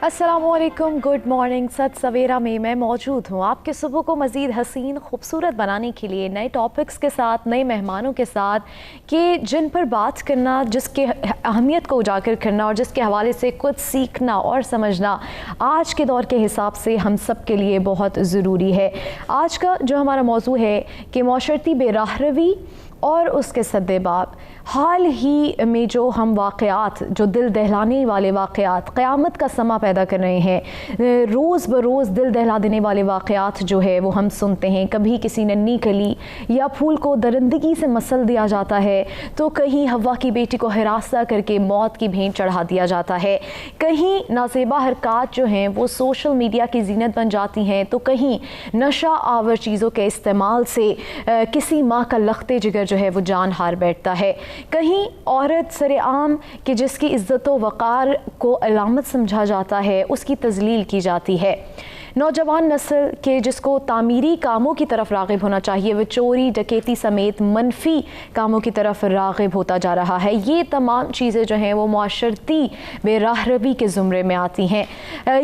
अस्सलामुअलैकुम, good morning. सत सवेरा में मैं मौजूद हूँ आपके सुबह को मज़ीद हसीन खूबसूरत बनाने के लिए नए टॉपिक्स के साथ, नए मेहमानों के साथ कि जिन पर बात करना, जिसके अहमियत को उजागर करना और जिसके हवाले से कुछ सीखना और समझना आज के दौर के हिसाब से हम सब के लिए बहुत ज़रूरी है। आज का जो हमारा मौजू है कि माशरती बेराहरवी और उसके सद्देबाब। हाल ही में जो हम वाक़यात, जो दिल दहलाने वाले वाक़यात क़यामत का समा पैदा कर रहे हैं, रोज़ बरोज़ दिल दहला देने वाले वाक़यात जो है वो हम सुनते हैं। कभी किसी नन्ही कली या फूल को दरिंदगी से मसल दिया जाता है, तो कहीं हवा की बेटी को हिरासा करके मौत की भेंट चढ़ा दिया जाता है। कहीं नाज़ेबा हरकत जो हैं वो सोशल मीडिया की जीनत बन जाती हैं, तो कहीं नशा आवर चीज़ों के इस्तेमाल से किसी माँ का लखते जिगर जो है वो जान हार बैठता है। कहीं औरत सरेआम कि जिसकी इज़्ज़त व वक़ार को अलामत समझा जाता है, उसकी तज़लील की जाती है। नौजवान नस्ल के जिसको तामीरी कामों की तरफ राग़िब होना चाहिए, वो चोरी डकैती समेत मनफी कामों की तरफ राग़िब होता जा रहा है। ये तमाम चीज़ें जो हैं वो माशरती बेराहरवी के ज़ुमरे में आती हैं।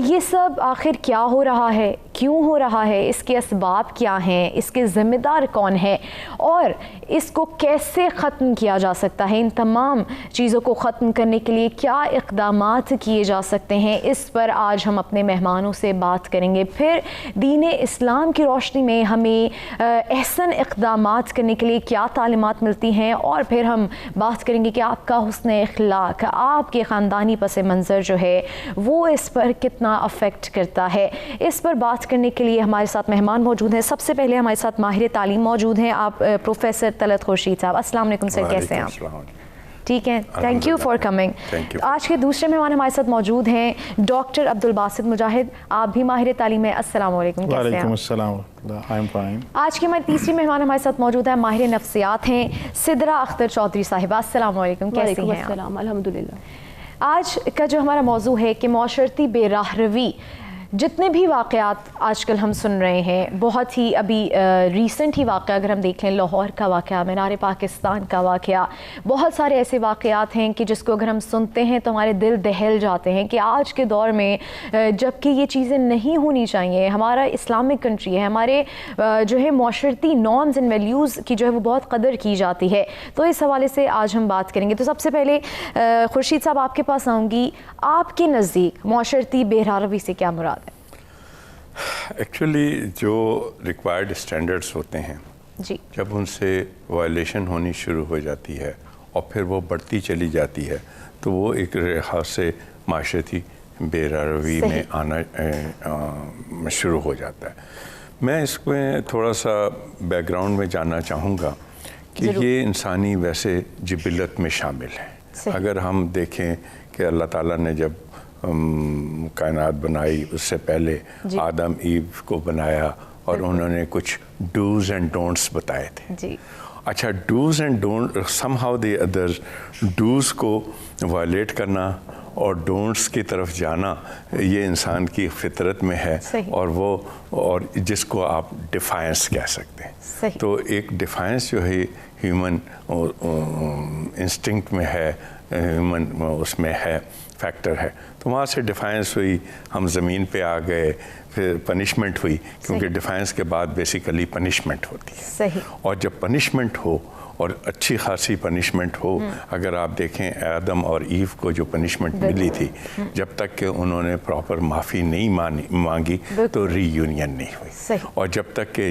ये सब आखिर क्या हो रहा है, क्यों हो रहा है, इसके असबाब क्या हैं, इसके ज़िम्मेदार कौन है और इसको कैसे ख़त्म किया जा सकता है, इन तमाम चीज़ों को ख़त्म करने के लिए क्या इक़दामात किए जा सकते हैं, इस पर आज हम अपने मेहमानों से बात करेंगे। फिर दीन इस्लाम की रोशनी में हमें एहसन इक़दामात करने के लिए क्या तालीमात मिलती हैं, और फिर हम बात करेंगे कि आपका हुस्न इखलाक, आपके ख़ानदानी पस मंज़र जो है वो इस पर कितना अफेक्ट करता है। इस पर बात करने के लिए हमारे साथ मेहमान मौजूद हैं। सबसे पहले हमारे साथ माहिर तालीम मौजूद हैं, आप प्रोफेसर तलत खुर्शीद साहब। अस्सलाम वालेकुम सर, कैसे हैं आप? ठीक है, थैंक यू फॉर कमिंग। आज के दूसरे मेहमान हमारे साथ मौजूद हैं डॉक्टर अब्दुल बासित मुजाहिद, आप भी माहिर तालीम हैं। अस्सलाम वालेकुम, कैसे हैं आप? आज के हमारे तीसरी मेहमान हमारे साथ मौजूद है, माहिर नफ्सियात हैं सिदरा अख्तर चौधरी साहिबा। अस्सलाम वालेकुम, कैसी हैं आप? अल्हम्दुलिल्लाह। आज का जो हमारा मौजू है कि माशरती बेराहरवी, जितने भी वाक़यात आजकल हम सुन रहे हैं, बहुत ही अभी रीसेंट ही वाक़या अगर हम देख लें, लाहौर का वाक़या, मीनार पाकिस्तान का वाक़या, बहुत सारे ऐसे वाक़यात हैं कि जिसको अगर हम सुनते हैं तो हमारे दिल दहल जाते हैं कि आज के दौर में जबकि ये चीज़ें नहीं होनी चाहिए, हमारा इस्लामिक कंट्री है, हमारे जो है माशरती नॉर्म्स एंड वैल्यूज़ की जो है वो बहुत कदर की जाती है। तो इस हवाले से आज हम बात करेंगे। तो सबसे पहले खुर्शीद साहब आपके पास आऊँगी, आपके नज़दीक माशरती बेराहरवी से क्या मुराद? एक्चुअली जो रिक्वायर्ड स्टैंडर्ड्स होते हैं जी, जब उनसे वायलेशन होनी शुरू हो जाती है और फिर वो बढ़ती चली जाती है, तो वो एक लिहाज से माशरती बेराहरवी में आना शुरू हो जाता है। मैं इसमें थोड़ा सा बैकग्राउंड में जानना चाहूँगा कि ये इंसानी वैसे जिबिलत में शामिल है। अगर हम देखें कि अल्लाह ताला ने जब कायनात बनाई, उससे पहले आदम ईव को बनाया और उन्होंने कुछ डूज़ एंड डोंट्स बताए थे जी। अच्छा, dos and don't, somehow the other dos को वायलेट करना और डोंट्स की तरफ जाना, ये इंसान की फितरत में है। और वो, और जिसको आप डिफायंस कह सकते हैं। तो एक डिफायंस जो है ह्यूमन इंस्टिंक्ट में है, ह्यूमन उसमें है, फैक्टर है। तो वहाँ से डिफायंस हुई, हम ज़मीन पे आ गए, फिर पनिशमेंट हुई, क्योंकि डिफायंस के बाद बेसिकली पनिशमेंट होती है। सही। और जब पनिशमेंट हो और अच्छी खासी पनिशमेंट हो, अगर आप देखें आदम और ईव को जो पनिशमेंट मिली थी, जब तक कि उन्होंने प्रॉपर माफ़ी नहीं मांगी तो रीयूनियन नहीं हुई। और जब तक कि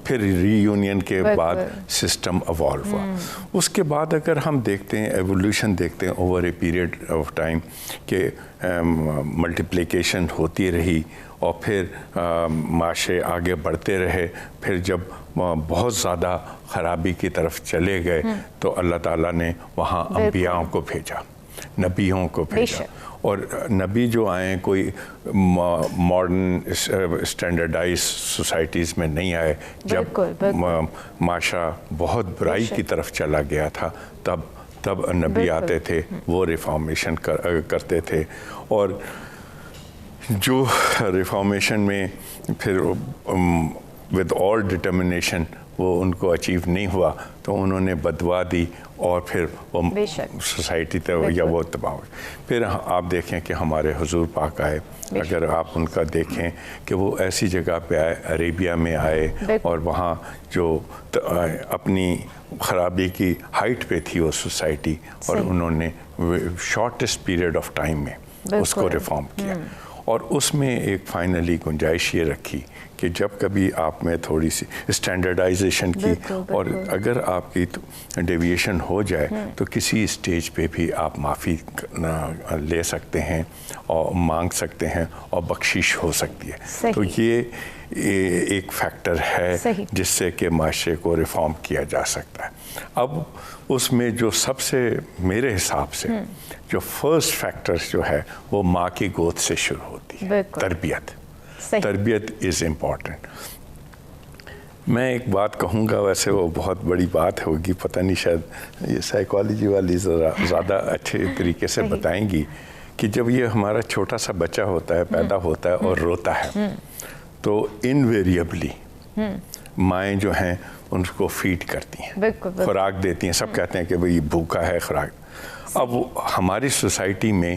फिर रीयूनियन के बाद सिस्टम इवॉल्व हुआ। उसके बाद अगर हम देखते हैं एवोल्यूशन देखते हैं over a period of time कि मल्टीप्लिकेशन होती रही और फिर माशरे आगे बढ़ते रहे। फिर जब बहुत ज़्यादा ख़राबी की तरफ चले गए तो अल्लाह ताला ने वहाँ अंबियाओं को भेजा, नबियों को भेजा। और नबी जो आए कोई मॉडर्न स्टैंडर्डाइज सोसाइटीज़ में नहीं आए। जब माशरा बहुत बुराई की तरफ चला गया था, तब नबी आते थे, वो रिफॉर्मेशन करते थे। और जो रिफॉर्मेशन में फिर विद ऑल डिटर्मिनेशन वो उनको अचीव नहीं हुआ, تو انہوں نے بدوا دی اور پھر وہ سوسائٹی یا وہ تباہ. پھر آپ دیکھیں کہ ہمارے حضور پاک آئے, اگر آپ ان کا دیکھیں کہ وہ ایسی جگہ پہ آئے, عربیہ میں آئے, اور وہاں جو اپنی خرابی کی ہائٹ پہ تھی وہ سوسائٹی, اور انہوں نے شارٹیسٹ پیریڈ آف ٹائم میں اس کو ریفارم کیا. اور اس میں ایک فائنلی گنجائش یہ رکھی کہ جب کبھی آپ میں تھوڑی سی اسٹینڈرڈائزیشن کی, اور اگر آپ کی ڈیویشن ہو جائے تو کسی اسٹیج پہ بھی آپ معافی لے سکتے ہیں اور مانگ سکتے ہیں, اور بخشش ہو سکتی ہے. تو یہ ایک فیکٹر ہے جس سے کہ معاشرے کو ریفارم کیا جا سکتا ہے. اب اس میں جو سب سے میرے حساب سے جو فرسٹ فیکٹر جو ہے وہ ماں کی گود سے شروع ہوتی ہے. تربیت از امپورٹنٹ. میں ایک بات کہوں گا, ویسے وہ بہت بڑی بات ہوگی, پتہ نہیں شاید یہ سائیکالوجی والی زیادہ اچھے طریقے سے بتائیں گی, کہ جب یہ ہمارا چھوٹا سا بچہ ہوتا ہے, پیدا ہوتا ہے اور روتا ہے, تو انویریبلی مائیں جو ہیں ان کو فیڈ کرتی ہیں, خوراک دیتی ہیں. سب کہتے ہیں کہ بھئی بھوکا ہے, خوراک. اب ہماری سوسائٹی میں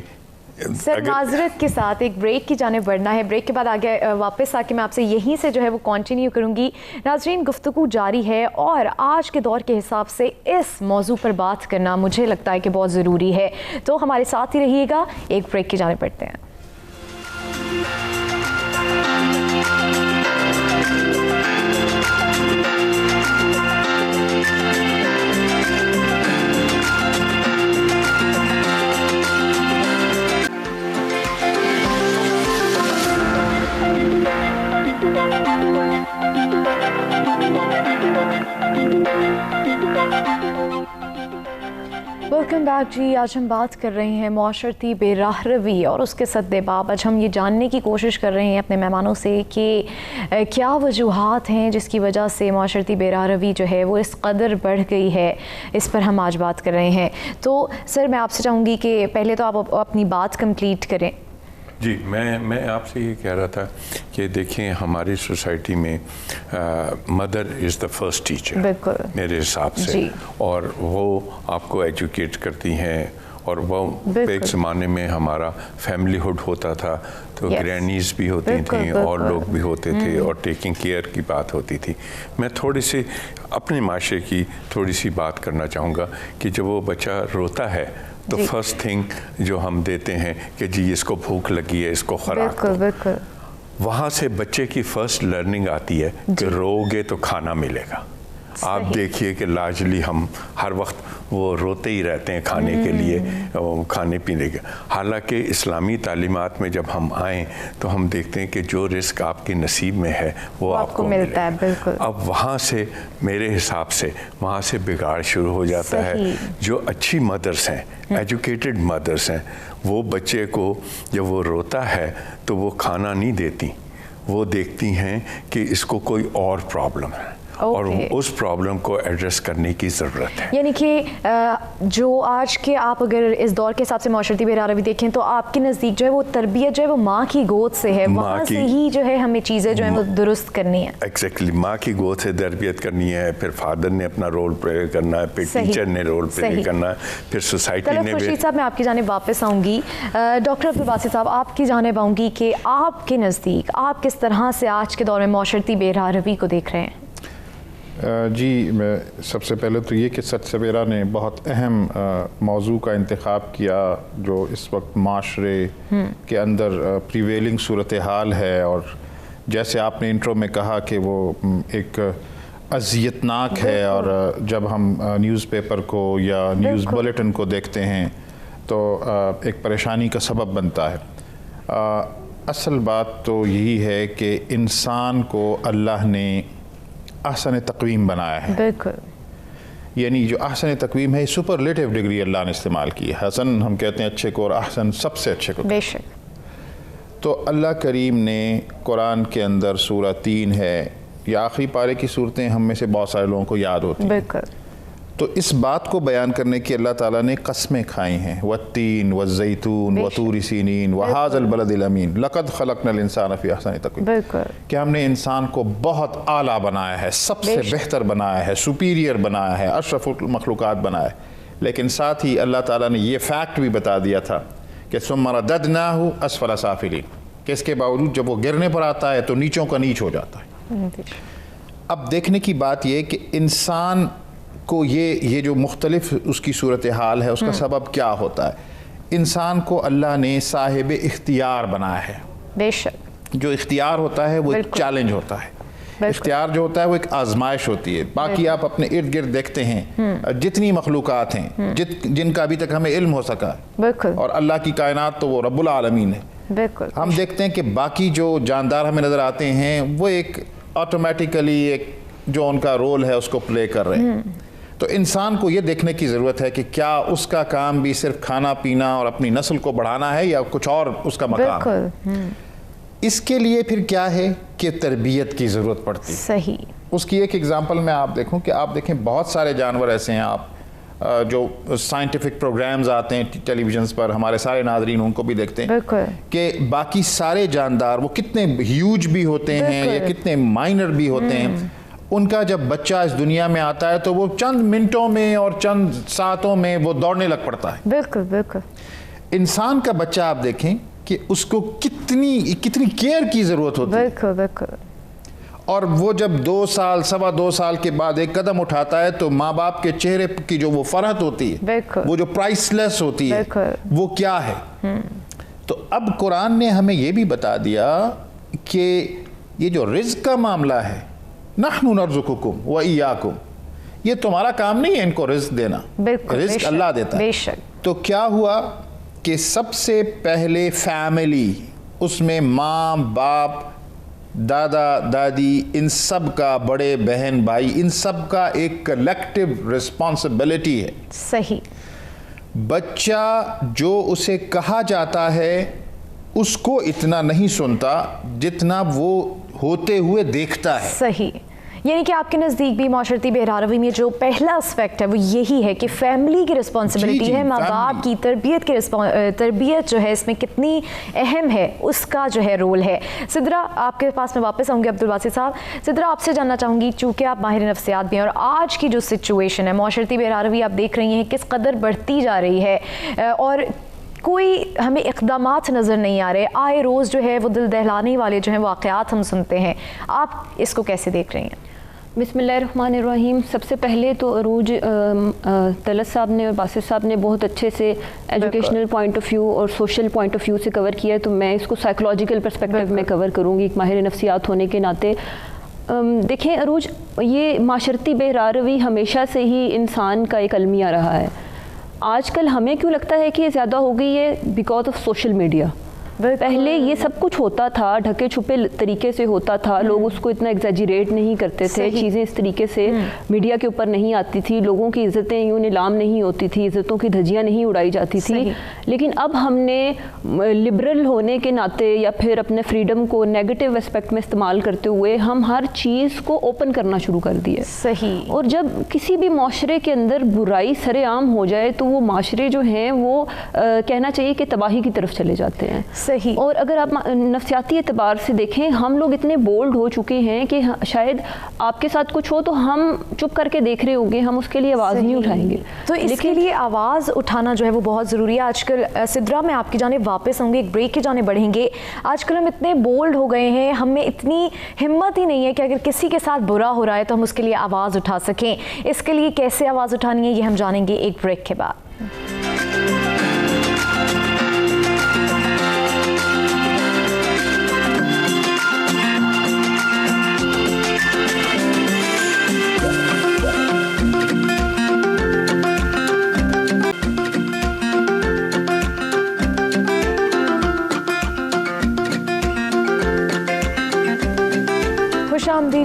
سر معذرت کے ساتھ ایک بریک کی جانب بڑھنا ہے. بریک کے بعد آگے واپس آ کے میں آپ سے یہیں سے جو ہے وہ کنٹینیو کروں گی. ناظرین, گفتگو جاری ہے, اور آج کے دور کے حساب سے اس موضوع پر بات کرنا مجھے لگتا ہے کہ بہت ضروری ہے. تو ہمارے ساتھ ہی رہیے گا, ایک بریک کی جانب بڑھتے ہیں. ویلکم بیک جی. آج ہم بات کر رہے ہیں معاشرتی بے راہ روی اور اس کے سدباب. آج ہم یہ جاننے کی کوشش کر رہے ہیں اپنے مہمانوں سے کہ کیا وجوہات ہیں جس کی وجہ سے معاشرتی بے راہ روی جو ہے وہ اس قدر بڑھ گئی ہے. اس پر ہم آج بات کر رہے ہیں. تو سر میں آپ سے چاہوں گی کہ پہلے تو آپ اپنی بات کمپلیٹ کریں. جی, میں آپ سے یہ کہہ رہا تھا کہ دیکھیں ہماری سوسائٹی میں mother is the first teacher میرے حساب سے, اور وہ آپ کو ایجوکیٹ کرتی ہیں. اور وہ ایک زمانے میں ہمارا فیملی ہوڈ ہوتا تھا, تو گرینیز بھی ہوتی تھیں اور لوگ بھی ہوتے تھے, اور ٹیکنگ کیئر کی بات ہوتی تھی. میں تھوڑی سی اپنے معاشرے کی تھوڑی سی بات کرنا چاہوں گا کہ جب وہ بچہ روتا ہے تو فرسٹ تھنگ جو ہم دیتے ہیں کہ جی اس کو بھوک لگی ہے, اس کو خوراک دو. وہاں سے بچے کی فرسٹ لرننگ آتی ہے کہ رو گے تو کھانا ملے گا. آپ دیکھیے کہ لارجلی ہم ہر وقت وہ روتے ہی رہتے ہیں کھانے کے لیے, کھانے پینے کے. حالانکہ اسلامی تعلیمات میں جب ہم آئیں تو ہم دیکھتے ہیں کہ جو رزق آپ کے نصیب میں ہے وہ آپ کو ملتا ہے. بالکل. اب وہاں سے میرے حساب سے وہاں سے بگاڑ شروع ہو جاتا ہے. جو اچھی مدرس ہیں, ایجوکیٹڈ مدرس ہیں, وہ بچے کو جب وہ روتا ہے تو وہ کھانا نہیں دیتی, وہ دیکھتی ہیں کہ اس کو کوئی اور پرابلم ہے, اور اس پرابلم کو ایڈریس کرنے کی ضرورت ہے. یعنی کہ جو آج کے آپ اگر اس دور کے حساب سے معاشرتی بے راہ روی دیکھیں تو آپ کے نزدیک جو ہے وہ تربیت جو ہے وہ ماں کی گود سے ہے, وہاں سے ہی جو ہے ہمیں چیزیں جو ہیں وہ درست کرنی ہے. ایگزیکٹلی, ماں کی گود سے تربیت کرنی ہے, پھر فادر نے اپنا رول پلے کرنا ہے, پھر ٹیچر نے رول پلے کرنا ہے, پھر سوسائٹی نے. خورشید صاحب, میں آپ کی جانب واپس آؤں گی. ڈاکٹر عبدالباسط صاحب, آپ کی جانب آؤں گی کہ آپ کے نزدیک آپ کس طرح سے آج کے دور میں معاشرتی بے راہ روی کو دیکھ رہے ہیں؟ جی, میں سب سے پہلے تو یہ کہ سچ سویرا نے بہت اہم موضوع کا انتخاب کیا جو اس وقت معاشرے کے اندر پریویلنگ صورتحال ہے, اور جیسے آپ نے انٹرو میں کہا کہ وہ ایک اذیتناک ہے, اور جب ہم نیوز پیپر کو یا نیوز بلیٹن کو دیکھتے ہیں تو ایک پریشانی کا سبب بنتا ہے. اصل بات تو یہی ہے کہ انسان کو اللہ نے احسن تقویم بنایا ہے. بالکل. یعنی جو احسن تقویم ہے, سپرلیٹیو ڈگری اللہ نے استعمال کی ہے. حسن ہم کہتے ہیں اچھے کو, اور احسن سب سے اچھے کو. بے شک. تو اللہ کریم نے قرآن کے اندر سورہ 3 ہے, یا آخری پارے کی صورتیں ہم میں سے بہت سارے لوگوں کو یاد ہوتی ہیں. بالکل. تو اس بات کو بیان کرنے کی اللہ تعالیٰ نے قسمیں کھائی ہیں، والتین والزیتون وطور سینین وہذا البلد الامین لقد خلقنا الانسان فی احسن تقویم، بالکل کہ ہم نے انسان کو بہت اعلیٰ بنایا ہے، سب سے بہتر بنایا ہے، سپیریئر بنایا ہے، اشرف المخلوقات بنایا ہے. لیکن ساتھ ہی اللہ تعالیٰ نے یہ فیکٹ بھی بتا دیا تھا کہ ثم رددناہ اسفل سافلین، کہ اس کے باوجود جب وہ گرنے پر آتا ہے تو نیچوں کا نیچ ہو جاتا ہے. اب دیکھنے کی بات یہ کہ انسان کو یہ جو مختلف اس کی صورتحال ہے، اس کا سبب کیا ہوتا ہے؟ انسان کو اللہ نے صاحب اختیار بنایا ہے. بے شک جو اختیار ہوتا ہے وہ ایک چیلنج ہوتا ہے. اختیار جو ہوتا ہے وہ ایک آزمائش ہوتی ہے. باقی آپ اپنے ارد گرد دیکھتے ہیں جتنی مخلوقات ہیں جن کا ابھی تک ہمیں علم ہو سکا، بالکل، اور اللہ کی کائنات تو وہ رب العالمین ہے. بالکل ہم دیکھتے ہیں کہ باقی جو جاندار ہمیں نظر آتے ہیں وہ ایک آٹومیٹیکلی ایک جو ان کا رول ہے اس کو پلے کر رہے ہیں. تو انسان کو یہ دیکھنے کی ضرورت ہے کہ کیا اس کا کام بھی صرف کھانا پینا اور اپنی نسل کو بڑھانا ہے یا کچھ اور اس کا مقام ہے. بالکل. اس کے لیے پھر کیا ہے کہ تربیت کی ضرورت پڑتی ہے. صحیح. اس کی ایک ایگزامپل میں آپ دیکھوں کہ آپ دیکھیں بہت سارے جانور ایسے ہیں، آپ جو سائنٹیفک پروگرامز آتے ہیں ٹیلی ویژنز پر، ہمارے سارے ناظرین ان کو بھی دیکھتے ہیں کہ باقی سارے جاندار وہ کتنے ہیوج بھی ہوتے ہیں یا کتنے مائنر بھی ہوتے ہیں، ان کا جب بچہ اس دنیا میں آتا ہے تو وہ چند منٹوں میں اور چند ساعتوں میں وہ دوڑنے لگ پڑتا ہے. بالکل بالکل. انسان کا بچہ آپ دیکھیں کہ اس کو کتنی کیئر کی ضرورت ہوتی ہے. بالکل بالکل. اور وہ جب 2 سال 2.25 سال کے بعد ایک قدم اٹھاتا ہے تو ماں باپ کے چہرے کی جو وہ فرحت ہوتی ہے، وہ جو پرائس لیس ہوتی ہے، وہ کیا ہے. تو اب قرآن نے ہمیں یہ بھی بتا دیا کہ یہ جو رزق کا معاملہ ہے، نحن نرزقکم وإیاکم، یہ تمہارا کام نہیں ہے ان کو رزق دینا، رزق اللہ دیتا ہے. تو کیا ہوا کہ سب سے پہلے فیملی، اس میں ماں باپ، دادا دادی، ان سب کا، بڑے بہن بھائی، ان سب کا ایک کلیکٹیو رسپانسبلٹی ہے. صحیح. بچہ جو اسے کہا جاتا ہے اس کو اتنا نہیں سنتا جتنا وہ ہوتے ہوئے دیکھتا ہے. صحیح. یعنی کہ آپ کے نزدیک بھی معاشرتی بہرحاوی میں جو پہلا اسپیکٹ ہے وہ یہی ہے کہ فیملی کی رسپانسبلٹی ہے، ماں باپ کی تربیت جو ہے اس میں کتنی اہم ہے، اس کا جو ہے رول ہے. سدرا آپ کے پاس میں واپس آؤں گی. عبدالباسط صاحب، سدرا آپ سے جاننا چاہوں گی، چونکہ آپ ماہر نفسیات بھی ہیں اور آج کی جو سچویشن ہے معاشرتی بہرحاوی آپ دیکھ رہی ہیں کس قدر بڑھتی جا رہی ہے اور کوئی ہمیں اقدامات نظر نہیں آ رہے، آئے روز جو ہے وہ دل دہلانے والے جو ہیں واقعات ہم سنتے ہیں. آپ اس کو کیسے دیکھ رہی ہیں؟ بسم اللہ الرحمن الرحیم. سب سے پہلے تو عروج طلعت صاحب نے اور باسط صاحب نے بہت اچھے سے ایجوکیشنل پوائنٹ آف ویو اور سوشل پوائنٹ آف ویو سے کور کیا ہے، تو میں اس کو سائیکولوجیکل پرسپیکٹیو میں کور کروں گی ایک ماہر نفسیات ہونے کے ناطے. دیکھیں عروج، یہ معاشرتی بہرحاوی ہمیشہ سے ہی انسان کا ایک المیہ رہا ہے. آج کل ہمیں کیوں لگتا ہے کہ یہ زیادہ ہو گئی ہے؟ Because of social media. پہلے یہ سب کچھ ہوتا تھا، ڈھکے چھپے طریقے سے ہوتا تھا، لوگ اس کو اتنا ایگزیجریٹ نہیں کرتے تھے، چیزیں اس طریقے سے میڈیا کے اوپر نہیں آتی تھی، لوگوں کی عزتیں یوں نیلام نہیں ہوتی تھی، عزتوں کی دھجیاں نہیں اڑائی جاتی تھی. لیکن اب ہم نے لبرل ہونے کے ناطے یا پھر اپنے فریڈم کو نیگیٹو اسپیکٹ میں استعمال کرتے ہوئے ہم ہر چیز کو اوپن کرنا شروع کر دیے. صحیح. اور جب کسی بھی معاشرے کے اندر برائی سر عام ہو جائے تو وہ معاشرے جو ہیں وہ کہنا چاہیے کہ تباہی کی طرف چلے جاتے ہیں. صحیح. اور اگر آپ نفسیاتی اعتبار سے دیکھیں، ہم لوگ اتنے بولڈ ہو چکے ہیں کہ شاید آپ کے ساتھ کچھ ہو تو ہم چپ کر کے دیکھ رہے ہوں گے، ہم اس کے لیے آواز نہیں اٹھائیں گے. تو اس کے لیے آواز اٹھانا جو ہے وہ بہت ضروری ہے. آج کل سدرا میں آپ کی جانب واپس ہوں گے، ایک بریک کی جانب بڑھیں گے. آج کل ہم اتنے بولڈ ہو گئے ہیں، ہمیں اتنی ہمت ہی نہیں ہے کہ اگر کسی کے ساتھ برا ہو رہا ہے تو ہم اس کے لیے آواز اٹھا سکیں. اس کے لیے کیسے آواز اٹھانی ہے یہ ہم جانیں گے ایک بریک کے بعد.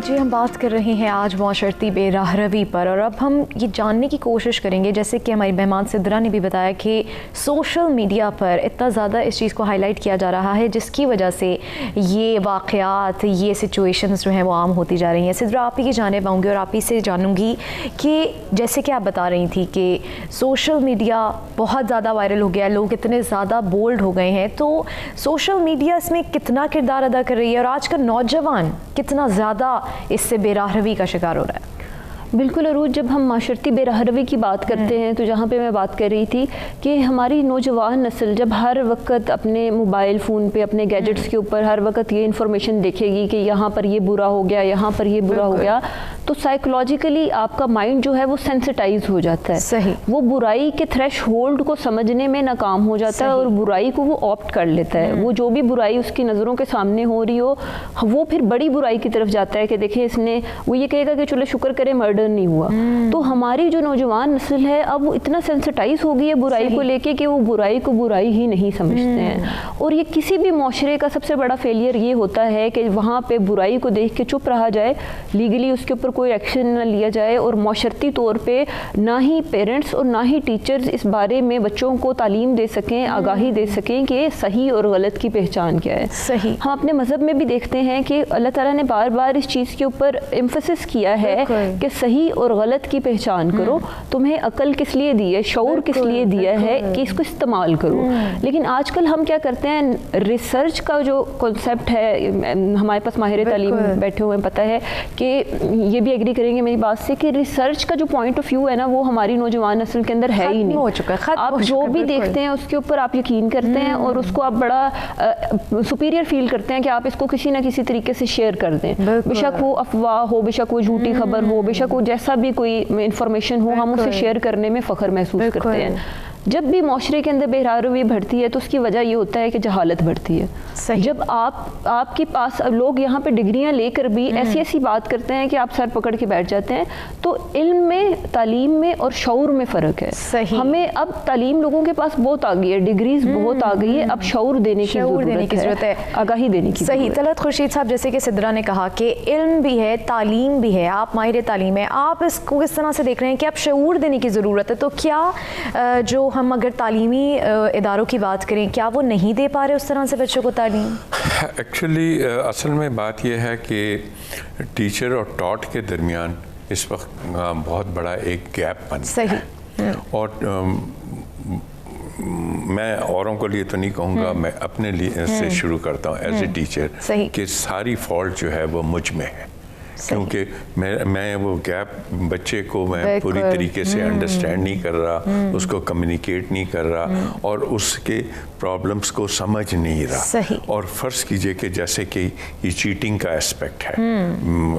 लीजिए, हम बात कर रहे हैं आज माशरती बेराह रवी पर, और अब हम ये जानने की कोशिश करेंगे, जैसे कि हमारी मेहमान सिद्रा ने भी बताया कि सोशल मीडिया पर इतना ज़्यादा इस चीज़ को हाईलाइट किया जा रहा है जिसकी वजह से ये वाक़यात, ये सिचुएशंस जो हैं वो आम होती जा रही हैं। सिद्रा, आप ही जाने पाऊँगी और आप ही से जानूँगी कि जैसे कि आप बता रही थी कि सोशल मीडिया बहुत ज़्यादा वायरल हो गया, लोग इतने ज़्यादा बोल्ड हो गए हैं, तो सोशल मीडिया इसमें कितना किरदार अदा कर रही है और आज का नौजवान कितना ज़्यादा इससे बेराह रवी का शिकार हो रहा है? बिल्कुल अरूज, जब हम माशरती बेराह रवी की बात करते हैं तो जहाँ पे मैं बात कर रही थी कि हमारी नौजवान नस्ल जब हर वक्त अपने मोबाइल फ़ोन पे, अपने गैजेट्स के ऊपर हर वक्त ये इन्फॉर्मेशन देखेगी कि यहाँ पर ये बुरा हो गया, यहाँ पर ये बुरा हो गया, तो साइकोलॉजिकली आपका माइंड जो है वो सेंसिटाइज हो जाता है। सही। वो बुराई के थ्रेशहोल्ड को समझने में नाकाम हो जाता है और बुराई को वो ऑप्ट कर लेता है। वो जो भी बुराई उसकी नज़रों के सामने हो रही हो, वो फिर बड़ी बुराई की तरफ जाता है कि देखिए इसने, वो ये कहेगा कि चलो शुक्र करे मर्डर नहीं हुआ। तो हमारी जो नौजवान नस्ल है अब वो इतना सेंसिटाइज हो गई है बुराई को लेके कि वो बुराई को बुराई ही नहीं समझते हैं। और ये किसी भी माशरे का सबसे बड़ा फेलियर ये होता है कि वहाँ पे बुराई को देख के चुप रहा जाए, लीगली उसके ऊपर कोई एक्शन ना लिया जाए, और माशरती तौर पे ना ही पेरेंट्स और ना ही टीचर्स इस बारे में बच्चों को तालीम दे सकें, आगाही दे सकें कि सही और गलत की पहचान क्या है। सही। हम अपने मज़हब में भी देखते हैं कि अल्लाह ताला ने बार बार इस चीज़ के ऊपर एम्फसिस किया है कि सही और गलत की पहचान करो। तुम्हें अकल किस लिए दी है, शऊर किस लिए दिया है कि इसको इस्तेमाल करो। लेकिन आजकल हम क्या करते हैं, रिसर्च का जो कॉन्सेप्ट है, हमारे पास माहिर तालीम बैठे हुए हैं, पता है कि ये भी एग्री करेंगे मेरी बात से कि रिसर्च का जो पॉइंट ऑफ व्यू है ना, वो हमारी नौजवान नस्ल के अंदर है ही नहीं। हो चुका है। आप जो भी देखते हैं उसके ऊपर आप यकीन करते हैं और उसको आप बड़ा सुपीरियर फील करते हैं कि आप इसको किसी ना किसी तरीके से शेयर कर दें, बेशक वो अफवाह हो, बेशक वो झूठी खबर हो, बेशक वो जैसा भी कोई इंफॉर्मेशन हो, हम उसे शेयर करने में फ़ख्र महसूस करते हैं। जब भी माशरे के अंदर बेराह रवी बढ़ती है तो उसकी वजह ये होता है कि जहालत बढ़ती है। जब आपके पास लोग यहाँ पे डिग्रियाँ लेकर भी ऐसी ऐसी बात करते हैं कि आप सर पकड़ के बैठ जाते हैं, तो इल्म में, तालीम में और शऊर में फ़र्क है। सही। हमें अब तालीम लोगों के पास बहुत आ गई है, डिग्रीज बहुत आ गई है, अब शऊर देने की ज़रूरत है, आगाही देने की। सही। तलत खुर्शीद साहब, जैसे कि सिद्रा ने कहा कि इल्म भी है, तालीम भी है, आप माहिर तालीम है, आप इसको किस तरह से देख रहे हैं कि आप शऊर देने की ज़रूरत है, तो क्या जो हम अगर तालीमी इदारों की बात करें, क्या वो नहीं दे पा रहे उस तरह से बच्चों को तालीम? एक्चुअली असल में बात यह है कि टीचर और टॉट के दरमियान इस वक्त बहुत बड़ा एक गैप बन गया है। और मैं औरों को लिए तो नहीं कहूँगा, मैं अपने लिए से शुरू करता हूँ एज ए टीचर कि सारी फॉल्ट जो है वो मुझ में है, क्योंकि मैं वो गैप बच्चे को मैं पूरी तरीके से अंडरस्टैंड नहीं कर रहा, उसको कम्युनिकेट नहीं कर रहा और उसके प्रॉब्लम्स को समझ नहीं रहा। और फ़र्ज़ कीजिए कि जैसे कि ये चीटिंग का एस्पेक्ट है,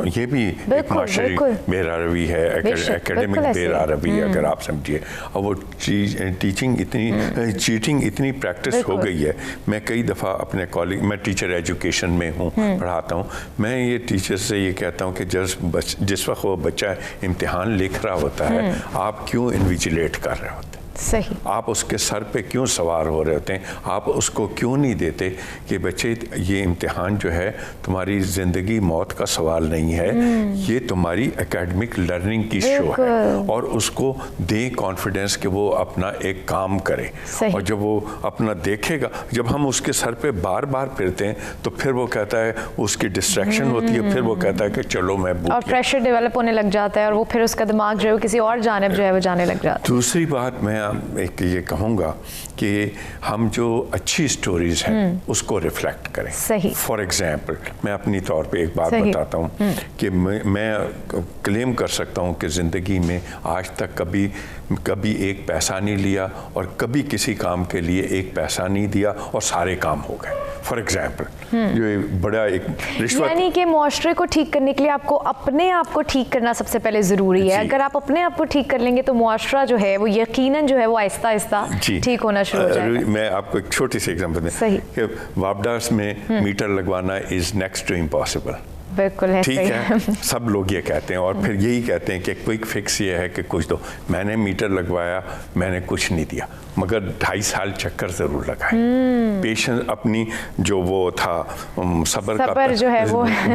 ये भी एक माशरी बेराह रवी है, एकेडमिक बेराह रवी अगर आप समझिए। और वो चीटिंग इतनी प्रैक्टिस हो गई है। मैं कई दफ़ा अपने कॉलेज, मैं टीचर एजुकेशन में हूँ, पढ़ाता हूँ, मैं ये टीचर से ये कहता हूँ कि जिस वक्त वो बच्चा इम्तिहान लिख रहा होता है, आप क्यों इन्विजिलेट कर रहे होते हैं? सही। आप उसके सर पे क्यों सवार हो रहे होते हैं? आप उसको क्यों नहीं देते कि बच्चे ये इम्तिहान जो है तुम्हारी ज़िंदगी मौत का सवाल नहीं है, ये तुम्हारी एकेडमिक लर्निंग की शो है, और उसको दे कॉन्फिडेंस कि वो अपना एक काम करे। और जब वो अपना देखेगा, जब हम उसके सर पे बार बार फिरते हैं तो फिर वो कहता है, उसकी डिस्ट्रैक्शन होती है, फिर वो कहता है कि चलो मैं और प्रेशर डेवलप होने लग जाता है और वो फिर उसका दिमाग जो है किसी और जानिब जो है वो जाने लग जाता है। दूसरी बात मैं एक ये कहूँगा कि हम जो अच्छी स्टोरीज़ हैं उसको रिफ्लेक्ट करें। सही। फॉर एग्ज़ाम्पल मैं अपनी तौर पे एक बात बताता हूँ कि मैं क्लेम कर सकता हूँ कि ज़िंदगी में आज तक कभी एक पैसा नहीं लिया और कभी किसी काम के लिए एक पैसा नहीं दिया और सारे काम हो गए। फॉर एग्ज़ाम्पल जो बड़ा एक रिश्वत, यानी कि मुआशरे को ठीक करने के लिए आपको अपने आप को ठीक करना सबसे पहले ज़रूरी है। अगर आप अपने आप को ठीक कर लेंगे तो मुआशरा जो है वो यकीनन जो है वो आहिस्ता आहिस्ता ठीक होना शुरू हो जाएगा। मैं आपको एक छोटी सी एग्जांपल दूं कि वापडास में मीटर लगवाना इज़ नेक्स्ट टू इम्पॉसिबल। बिल्कुल ठीक है, सब लोग ये कहते हैं और फिर यही कहते हैं कि क्विक फिक्स ये है कि कुछ दो। मैंने मीटर लगवाया, मैंने कुछ नहीं दिया, मगर 2.5 साल चक्कर ज़रूर लगाए। पेशेंस अपनी जो वो था सब्र का जो है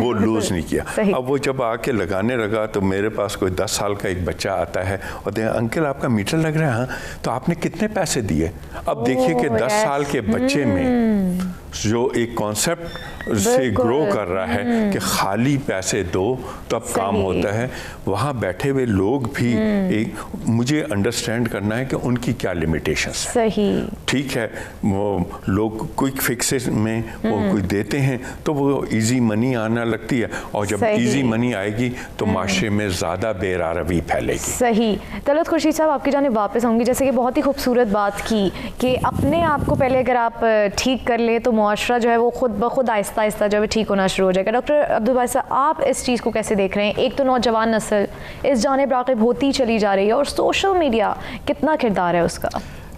वो लूज़ नहीं किया। अब वो जब आके लगाने लगा तो मेरे पास कोई 10 साल का एक बच्चा आता है और देखा अंकल आपका मीटर लग रहा है, हाँ, तो आपने कितने पैसे दिए? अब देखिए कि 10 साल के बच्चे में जो एक कॉन्सेप्ट से ग्रो कर रहा है कि खाली पैसे दो तब काम होता है, वहाँ बैठे हुए लोग भी एक मुझे अंडरस्टैंड करना है कि उनकी क्या लिमिटेशंस है। सही, ठीक है, वो लोग क्विक फिक्सेस में वो कोई देते हैं तो वो इजी मनी आना लगती है, और जब इजी मनी आएगी तो माशरे में ज़्यादा बेरारवी फैलेगी। सही। तलत खुर्शीद साहब, आपकी जानिब वापस आऊँगी। जैसे कि बहुत ही खूबसूरत बात की कि अपने आप को पहले अगर आप ठीक कर लें तो मुआशरा जो है वो खुद ब खुद आहिस्ता आहिस्ता जो है ठीक होना शुरू हो जाएगा। डॉक्टर अब्दुल बासित साहब, आप इस चीज़ को कैसे देख रहे हैं? एक तो नौजवान नस्ल इस जानिब राग़िब होती चली जा रही है और सोशल मीडिया कितना किरदार है उसका?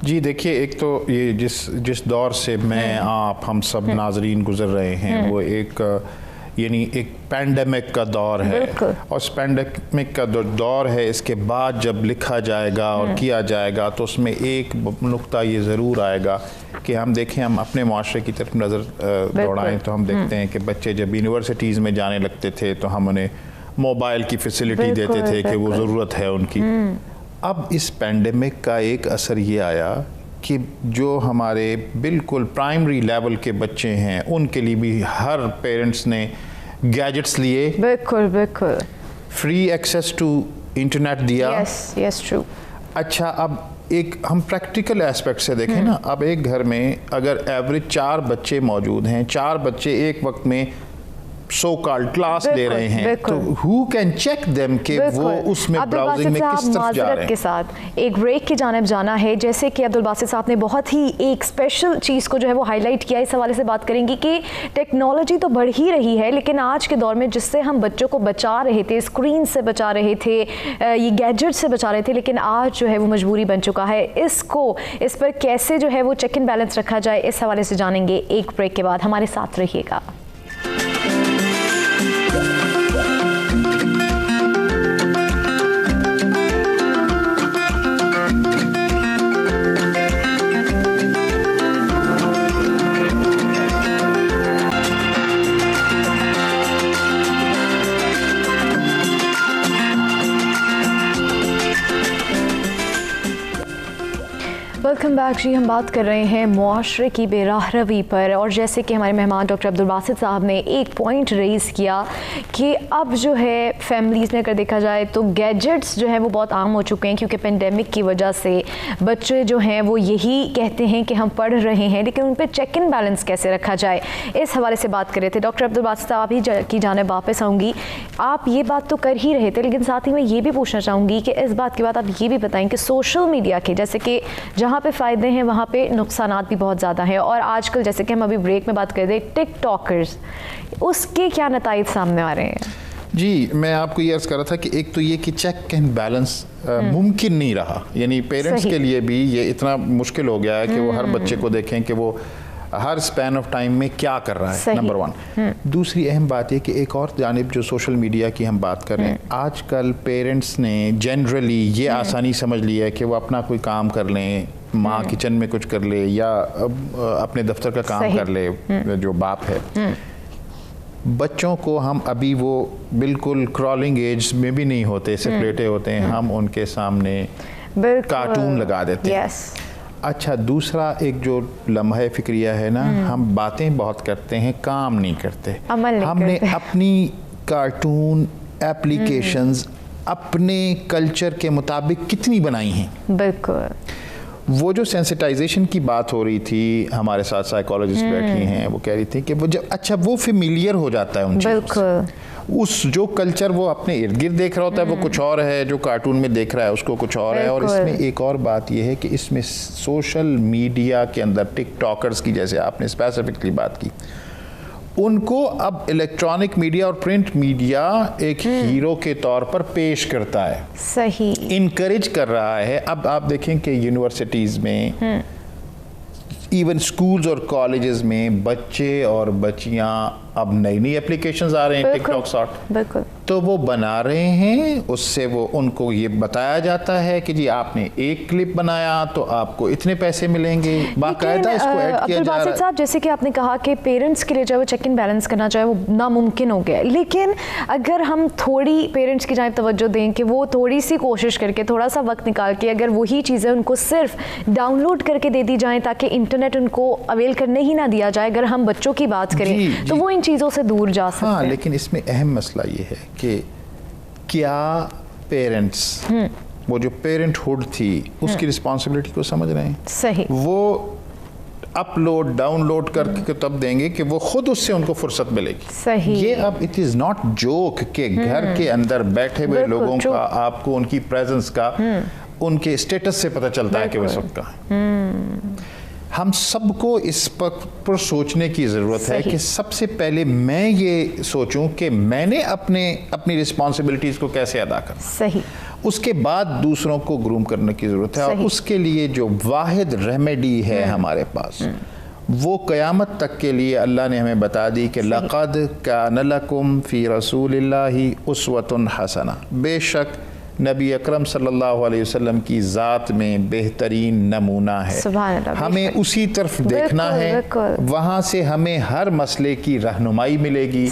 जी देखिए, एक तो ये जिस दौर से मैं आप हम सब नाजरीन गुजर रहे हैं वो एक यानी एक पैंडेमिक का दौर है, और इस पैंडेमिक का दौर है, इसके बाद जब लिखा जाएगा और किया जाएगा तो उसमें एक नुक्ता ये ज़रूर आएगा कि हम देखें, हम अपने माशरे की तरफ नज़र दौड़ाएं तो हम देखते हैं कि बच्चे जब यूनिवर्सिटीज़ में जाने लगते थे तो हम उन्हें मोबाइल की फैसिलिटी देते थे कि वो ज़रूरत है उनकी। अब इस पैंडेमिक का एक असर ये आया कि जो हमारे बिल्कुल प्राइमरी लेवल के बच्चे हैं उनके लिए भी हर पेरेंट्स ने गैजेट्स लिए, बिल्कुल फ्री एक्सेस टू इंटरनेट दिया। Yes true. अच्छा, अब एक हम प्रैक्टिकल एस्पेक्ट से देखें ना, अब एक घर में अगर एवरेज 4 बच्चे मौजूद हैं, 4 बच्चे एक वक्त में सो कॉल्ड क्लास ले रहे हैं, तो हु कैन चेक देम कि वो उसमें ब्राउजिंग में किस तरफ जा रहे हैं। के साथ एक ब्रेक की जानिब जाना है। जैसे कि अब्दुल बासित साहब ने बहुत ही एक स्पेशल चीज़ को जो है वो हाईलाइट किया, इस हवाले से बात करेंगे कि टेक्नोलॉजी तो बढ़ ही रही है, लेकिन आज के दौर में जिससे हम बच्चों को बचा रहे थे, स्क्रीन से बचा रहे थे, ये गैजेट से बचा रहे थे, लेकिन आज जो है वो मजबूरी बन चुका है। इस पर कैसे जो है वो चेक एंड बैलेंस रखा जाए, इस हवाले से जानेंगे एक ब्रेक के बाद। हमारे साथ रहिएगा। वेलकम बैक जी। हम बात कर रहे हैं मुआशरे की बेराहरवी पर, और जैसे कि हमारे मेहमान डॉक्टर अब्दुल बासित साहब ने एक पॉइंट रेज़ किया कि अब जो है फैमिलीज़ में अगर देखा जाए तो गैजेट्स जो है वो बहुत आम हो चुके हैं, क्योंकि पेंडेमिक की वजह से बच्चे जो हैं वो यही कहते हैं कि हम पढ़ रहे हैं, लेकिन उन पर चेक एंड बैलेंस कैसे रखा जाए, इस हवाले से बात कर रहे थे। डॉक्टर अब्दुल बासित साहब ही की जानिब वापस आऊँगी। आप ये बात तो कर ही रहे थे, लेकिन साथ ही मैं ये भी पूछना चाहूँगी कि इस बात के बाद आप ये भी बताएं कि सोशल मीडिया के जैसे कि जहाँ पे फ़ायदे हैं वहाँ पे नुकसानात भी बहुत ज़्यादा हैं, और आजकल जैसे कि हम अभी ब्रेक में बात कर रहे थे टिकटॉकर्स, उसके क्या नताइज सामने आ रहे हैं? जी, मैं आपको ये अर्ज़ कर रहा था कि एक तो ये कि चेक एंड बैलेंस मुमकिन नहीं रहा, यानी पेरेंट्स के लिए भी ये इतना मुश्किल हो गया है कि वो हर बच्चे को देखें कि वो हर स्पैन ऑफ टाइम में क्या कर रहा है, नंबर 1। दूसरी अहम बात ये कि एक और जानिब जो सोशल मीडिया की हम बात कर रहे हैं, आजकल पेरेंट्स ने जनरली ये आसानी समझ ली है कि वो अपना कोई काम कर लें, माँ किचन में कुछ कर ले या अपने दफ्तर का काम कर ले, जो बाप है। बच्चों को हम अभी वो बिल्कुल क्रॉलिंग एज में भी नहीं होते, सेपरेटे होते हैं, हम उनके सामने कार्टून लगा देते हैं। अच्छा, दूसरा एक जो लम्हा फिक्रिया है ना, हम बातें बहुत करते हैं, काम नहीं करते। हमने अपनी कार्टून एप्लीकेशंस अपने कल्चर के मुताबिक कितनी बनाई हैं। बिल्कुल। वो जो सेंसिटाइजेशन की बात हो रही थी, हमारे साथ साइकोलॉजिस्ट बैठी हैं, वो कह रही थी कि वो जब अच्छा वो फेमिलियर हो जाता है उन चीज़ों से, उस जो कल्चर वो अपने इर्द गिर्द देख रहा होता है वो कुछ और है, जो कार्टून में देख रहा है उसको कुछ और है। और इसमें एक और बात ये है कि इसमें सोशल मीडिया के अंदर टिकटॉकर्स की, जैसे आपने स्पेसिफिकली बात की, उनको अब इलेक्ट्रॉनिक मीडिया और प्रिंट मीडिया एक हीरो के तौर पर पेश करता है, सही इनकरेज कर रहा है। अब आप देखें कि यूनिवर्सिटीज़ में, इवन स्कूल्स और कॉलेजेस में बच्चे और बच्चियां अब नई नई एप्लीकेशंस आ रहे हैं, टिकटॉक शॉर्ट, बिल्कुल, तो वो बना रहे हैं, उससे वो उनको ये बताया जाता है कि जी आपने एक क्लिप बनाया तो आपको इतने पैसे मिलेंगे, बाकायदा इसको ऐड किया जा रहा है। साहब, जैसे कि आपने कहा कि पेरेंट्स के लिए जो है वो चेक इन बैलेंस करना चाहे वो नामुमकिन हो गया, लेकिन अगर हम थोड़ी पेरेंट्स की जानिब तवज्जो दें कि वो थोड़ी सी कोशिश करके, थोड़ा सा वक्त निकाल के अगर वही चीज़ें उनको सिर्फ डाउनलोड करके दे दी जाएँ ताकि इंटरनेट उनको अवेल करने ही ना दिया जाए, अगर हम बच्चों की बात करें तो वो इन चीज़ों से दूर जा सकते हैं। हाँ, लेकिन इसमें अहम मसला ये है कि क्या पेरेंट्स, वो जो पेरेंटहुड थी उसकी रिस्पॉन्सिबिलिटी को समझ रहे हैं? सही, वो अपलोड डाउनलोड करके तब देंगे कि वो खुद उससे उनको फुर्सत मिलेगी। सही, ये अब इट इज़ नॉट जोक के घर के अंदर बैठे हुए लोगों का आपको उनकी प्रेजेंस का उनके स्टेटस से पता चलता है कि वो सब का है। हम सबको इस पर सोचने की ज़रूरत है कि सबसे पहले मैं ये सोचूं कि मैंने अपनी रिस्पॉन्सिबिलिटीज़ को कैसे अदा करना। सही, उसके बाद दूसरों को ग्रूम करने की ज़रूरत है, और उसके लिए जो वाहिद रेमेडी है हमारे पास, वो क़यामत तक के लिए अल्लाह ने हमें बता दी कि लक़द कान लकुम फ़ी रसूलिल्लाहि उस्वतुन हसना, बेशक नबी अकरम सल्लल्लाहु अलैहि वसल्लम की ज़ात में बेहतरीन नमूना है। हमें उसी तरफ देखना है, वहाँ से हमें हर मसले की रहनुमाई मिलेगी,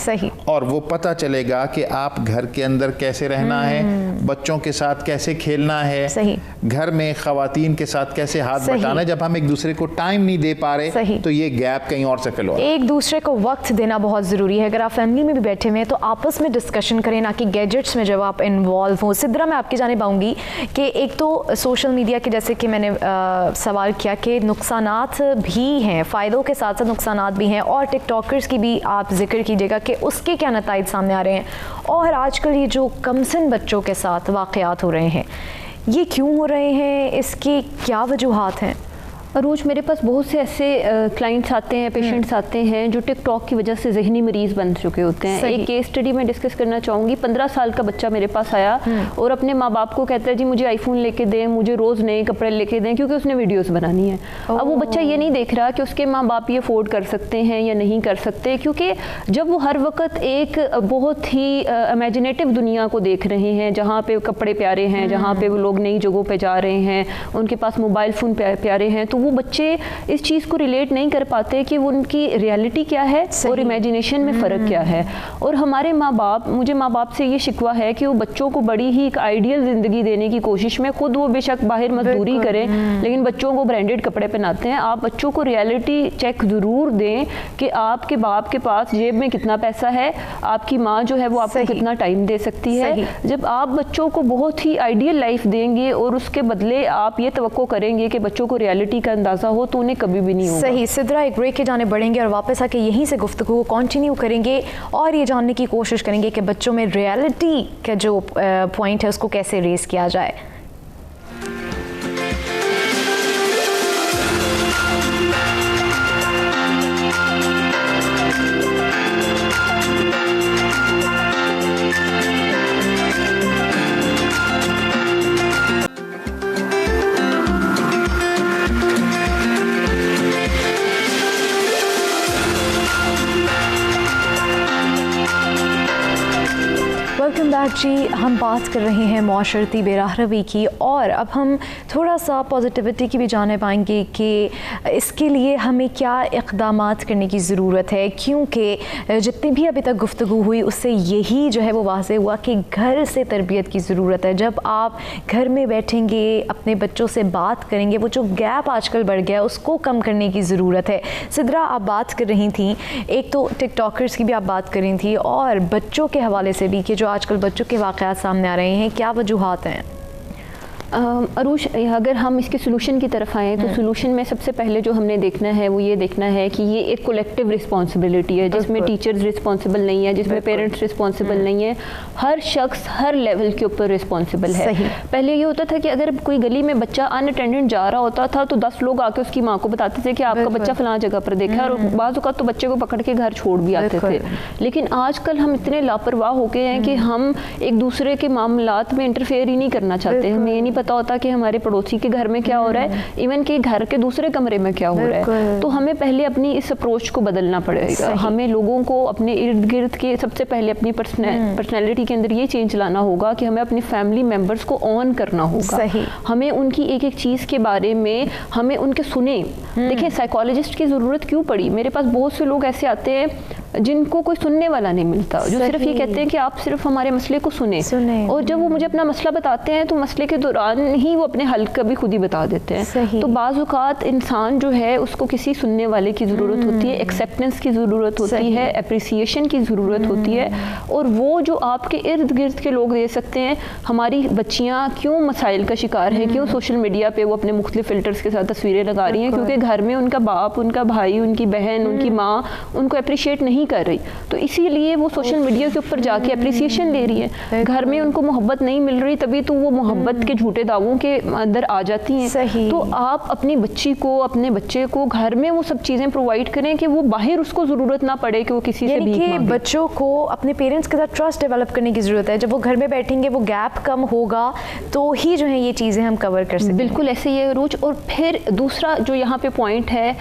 और वो पता चलेगा कि आप घर के अंदर कैसे रहना है, बच्चों के साथ कैसे खेलना है, घर में ख़वातीन के साथ कैसे हाथ बटाना है। जब हम एक दूसरे को टाइम नहीं दे पा रहे तो ये गैप कहीं और से फिल हो रहा है। एक दूसरे को वक्त देना बहुत ज़रूरी है। अगर आप फैमिली में भी बैठे हुए हैं तो आपस में डिस्कशन करें, ना कि गैजेट्स में जब आप इन्वॉल्व हो। सिद्रा, मैं आपकी जानिब आऊँगी कि एक तो सोशल मीडिया के, जैसे कि मैंने सवाल किया कि नुकसानात भी हैं, फ़ायदों के साथ साथ नुकसानात भी हैं, और टिकटॉकर्स की भी आप जिक्र कीजिएगा कि उसके क्या नताइज सामने आ रहे हैं, और आजकल ये जो कमसिन बच्चों के साथ वाक़यात हो रहे हैं, ये क्यों हो रहे हैं, इसकी क्या वजूहात हैं? रोज़ मेरे पास बहुत से ऐसे क्लाइंट्स आते हैं, पेशेंट्स आते हैं जो टिकटॉक की वजह से ज़हनी मरीज़ बन चुके होते हैं। एक केस स्टडी मैं डिस्कस करना चाहूँगी। 15 साल का बच्चा मेरे पास आया और अपने माँ बाप को कहता है जी मुझे आईफोन लेके दें, मुझे रोज़ नए कपड़े लेके दें, क्योंकि उसने वीडियोज़ बनानी है। अब वो बच्चा ये नहीं देख रहा कि उसके माँ बाप ये अफोर्ड कर सकते हैं या नहीं कर सकते, क्योंकि जब वो हर वक्त एक बहुत ही इमेजिनेटिव दुनिया को देख रहे हैं, जहाँ पे कपड़े प्यारे हैं, जहाँ पे वो लोग नई जगहों पे जा रहे हैं, उनके पास मोबाइल फ़ोन प्यारे हैं, तो वो बच्चे इस चीज़ को रिलेट नहीं कर पाते कि वो उनकी रियलिटी क्या है और इमेजिनेशन में फ़र्क क्या है। और हमारे माँ बाप, मुझे माँ बाप से ये शिकवा है कि वो बच्चों को बड़ी ही एक आइडियल ज़िंदगी देने की कोशिश में, खुद वो बेशक बाहर मजदूरी करें लेकिन बच्चों को ब्रांडेड कपड़े पहनाते हैं। आप बच्चों को रियलिटी चेक ज़रूर दें कि आपके बाप के पास जेब में कितना पैसा है, आपकी माँ जो है वो आपको कितना टाइम दे सकती है। जब आप बच्चों को बहुत ही आइडियल लाइफ देंगे और उसके बदले आप ये तवक्को करेंगे कि बच्चों को रियलिटी का अंदाज़ा हो, तो उन्हें कभी भी नहीं होगा। सही। सिद्रा, एक ब्रेक के जाने बढ़ेंगे और वापस आके यहीं से गुफ्तगू को कंटिन्यू करेंगे और ये जानने की कोशिश करेंगे कि बच्चों में रियलिटी का जो पॉइंट है उसको कैसे रेस किया जाए। वेलकम बैक जी। हम बात कर रहे हैं माशरती बेराहरवी की, और अब हम थोड़ा सा पॉजिटिविटी की भी जानिब आएंगे कि इसके लिए हमें क्या इक़दामात करने की ज़रूरत है, क्योंकि जितनी भी अभी तक गुफ्तगू हुई उससे यही जो है वो वाज़े हुआ कि घर से तरबियत की ज़रूरत है। जब आप घर में बैठेंगे, अपने बच्चों से बात करेंगे, वो जो गैप आजकल बढ़ गया उसको कम करने की ज़रूरत है। सिद्रा, आप बात कर रही थी, एक तो टिकटॉकर्स की भी आप बात कर रही थी और बच्चों के हवाले से भी कि जो आजकल बच्चों के वाक़यात सामने आ रहे हैं, क्या वजूहात हैं? अरूश, अगर हम इसके सोल्यूशन की तरफ आएँ तो सोल्यूशन में सबसे पहले जो हमने देखना है वो ये देखना है कि ये एक कलेक्टिव रिस्पॉन्सिबिलिटी है, जिसमें टीचर्स रिस्पॉन्सिबल नहीं है, जिसमें पेरेंट्स रिस्पॉन्सिबल नहीं है, हर शख्स हर लेवल के ऊपर रिस्पॉन्सिबल है। पहले ये होता था कि अगर कोई गली में बच्चा अनअटेंडेंट जा रहा होता था तो 10 लोग आके उसकी माँ को बताते थे कि आपका बच्चा फलां जगह पर देखा, और बाज़ औक़ात तो बच्चे को पकड़ के घर छोड़ भी आते थे। लेकिन आजकल हम इतने लापरवाह हो गए हैं कि हम एक दूसरे के मामलात में इंटरफेयर ही नहीं करना चाहते। हमें ये नहीं پتہ ہوتا کہ ہمارے پڑوسی کے گھر میں کیا ہو رہا ہے، ایون کہ گھر کے دوسرے کمرے میں کیا ہو رہا ہے. تو ہمیں پہلے اپنی اس اپروچ کو بدلنا پڑے گا. ہمیں لوگوں کو اپنے ارد گرد کے سب سے پہلے اپنی پرسنالٹی کے اندر یہ چینج لانا ہوگا کہ ہمیں اپنی فیملی ممبرس کو آن کرنا ہوگا. ہمیں ان کی ایک ایک چیز کے بارے میں ہمیں ان کے سنیں. دیکھیں سائیکالوجسٹ کی ضرورت کیوں پڑی؟ میرے پاس بہت سے لوگ ایسے آتے ہیں جن کو کوئی سننے والا نہیں ملتا، جو صرف یہ کہتے ہیں کہ آپ صرف ہمارے مسئلے کو سنیں، اور جب وہ مجھے اپنا مسئلہ بتاتے ہیں تو مسئلے کے دوران ہی وہ اپنے حل کا بھی خود ہی بتا دیتے ہیں. تو بعض اوقات انسان جو ہے اس کو کسی سننے والے کی ضرورت ہوتی ہے، ایکسیپٹنس کی ضرورت ہوتی ہے، اپریسیشن کی ضرورت ہوتی ہے، اور وہ جو آپ کے ارد گرد کے لوگ دے سکتے ہیں. ہماری بچیاں کیوں مسائل کا شکار ہیں، کیوں سوشل میڈیا پہ وہ اپنے مختلف فلٹرز کے ساتھ تصویریں لگا رہی ہیں؟ کیونکہ گھر میں ان کا باپ، ان کا بھائی، ان کی بہن، ان کی ماں ان کو اپریشیٹ نہیں کر رہی، تو اسی لیے وہ سوشل میڈیا کے اوپر جا کے اپریسیشن لے رہی ہے. گھر میں ان کو محبت نہیں مل رہی، تبھی تو وہ محبت کے جھوٹے دعووں کے اندر آ جاتی ہیں. تو آپ اپنی بچی کو، اپنے بچے کو گھر میں وہ سب چیزیں پرووائڈ کریں کہ وہ باہر اس کو ضرورت نہ پڑے کہ وہ کسی سے بھیک مانگے. بچوں کو اپنے پیرنٹس کے ساتھ ٹرسٹ ڈیولپ کرنے کی ضرورت ہے. جب وہ گھر میں بیٹھیں گے وہ گیپ کم ہوگا تو ہی جو ہے یہ چیزیں ہم کور کر سکیں. بالکل ایسے ہی ہے عروج. اور پھر دوسرا جو یہاں پہ پوائنٹ ہے،